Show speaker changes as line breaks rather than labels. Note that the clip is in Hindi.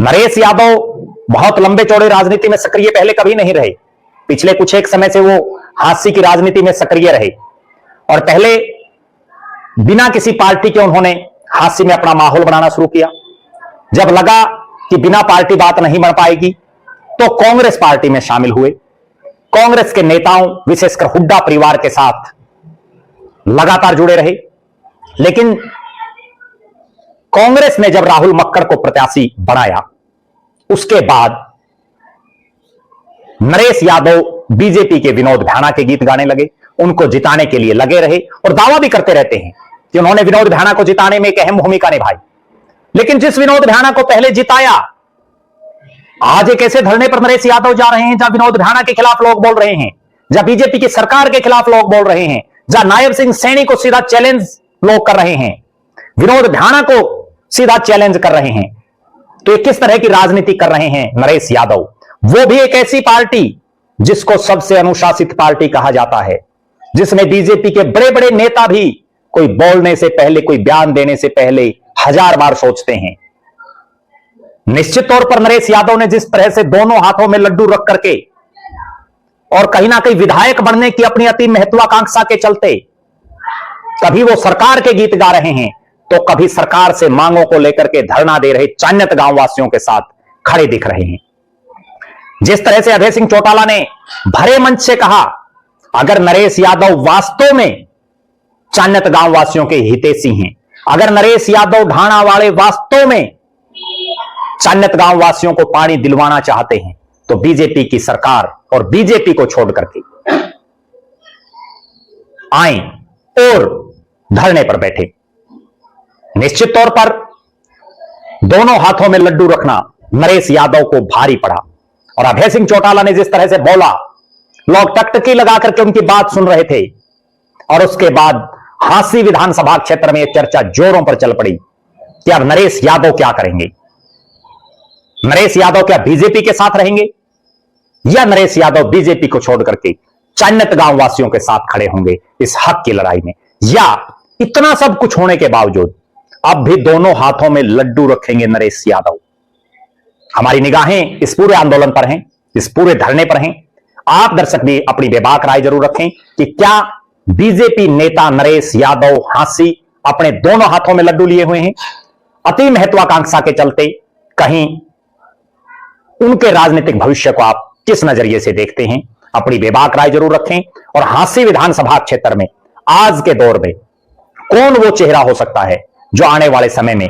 नरेश यादव बहुत लंबे चौड़े राजनीति में सक्रिय पहले कभी नहीं रहे। पिछले कुछ एक समय से वो हास्य की राजनीति में सक्रिय रहे और पहले बिना किसी पार्टी के उन्होंने हास्य में अपना माहौल बनाना शुरू किया। जब लगा कि बिना पार्टी बात नहीं बढ़ पाएगी तो कांग्रेस पार्टी में शामिल हुए। कांग्रेस के नेताओं विशेषकर हुड्डा परिवार के साथ लगातार जुड़े रहे। लेकिन कांग्रेस ने जब राहुल मक्कड़ को प्रत्याशी बनाया उसके बाद नरेश यादव बीजेपी के विनोद भ्याणा के गीत गाने लगे, उनको जिताने के लिए लगे रहे और दावा भी करते रहते हैं कि उन्होंने विनोद भ्याणा को जिताने में एक अहम भूमिका निभाई। लेकिन जिस विनोद भ्याणा को पहले जिताया, आज एक ऐसे धरने पर नरेश यादव जा रहे हैं जहां विनोद भ्याणा के खिलाफ लोग बोल रहे हैं, जहां बीजेपी की सरकार के खिलाफ लोग बोल रहे हैं, जहां नायब सिंह सैनी को सीधा चैलेंज लोग कर रहे हैं, विनोद भ्याणा को सीधा चैलेंज कर रहे हैं। तो किस तरह की राजनीति कर रहे हैं नरेश यादव, वो भी एक ऐसी पार्टी जिसको सबसे अनुशासित पार्टी कहा जाता है, जिसमें बीजेपी के बड़े बड़े नेता भी कोई बोलने से पहले, कोई बयान देने से पहले 1000 बार सोचते हैं। निश्चित तौर पर नरेश यादव ने जिस तरह से दोनों हाथों में लड्डू रख करके और कहीं ना कहीं विधायक बनने की अपनी अति महत्वाकांक्षा के चलते कभी वो सरकार के गीत गा रहे हैं तो कभी सरकार से मांगों को लेकर के धरना दे रहे चान्यत गांव वासियों के साथ खड़े दिख रहे हैं। जिस तरह से अभय सिंह चौटाला ने भरे मंच से कहा, अगर नरेश यादव वास्तव में चान्यत गांव वासियों के हितैषी हैं, अगर नरेश यादव ढाणा वाले वास्तव में चान्यत गांव वासियों को पानी दिलवाना चाहते हैं तो बीजेपी की सरकार और बीजेपी को छोड़ करके आए और धरने पर बैठे। निश्चित तौर पर दोनों हाथों में लड्डू रखना नरेश यादव को भारी पड़ा और अभय सिंह चौटाला ने जिस तरह से बोला, लोग टकटकी लगा करके उनकी बात सुन रहे थे। और उसके बाद हांसी विधानसभा क्षेत्र में यह चर्चा जोरों पर चल पड़ी कि अब नरेश यादव क्या करेंगे, नरेश यादव क्या बीजेपी के साथ रहेंगे या नरेश यादव बीजेपी को छोड़ करके चान्यत गांव वासियों के साथ खड़े होंगे इस हक की लड़ाई में। या इतना सब कुछ होने के बावजूद अब भी दोनों हाथों में लड्डू रखेंगे नरेश यादव। हमारी निगाहें इस पूरे आंदोलन पर हैं, इस पूरे धरने पर हैं। आप दर्शक भी अपनी बेबाक राय जरूर रखें कि क्या बीजेपी नेता नरेश यादव हांसी अपने दोनों हाथों में लड्डू लिए हुए हैं, अति महत्वाकांक्षा के चलते कहीं उनके राजनीतिक भविष्य को आप किस नजरिए से देखते हैं? अपनी बेबाक राय जरूर रखें। और हांसी विधानसभा क्षेत्र में आज के दौर में कौन वो चेहरा हो सकता है जो आने वाले समय में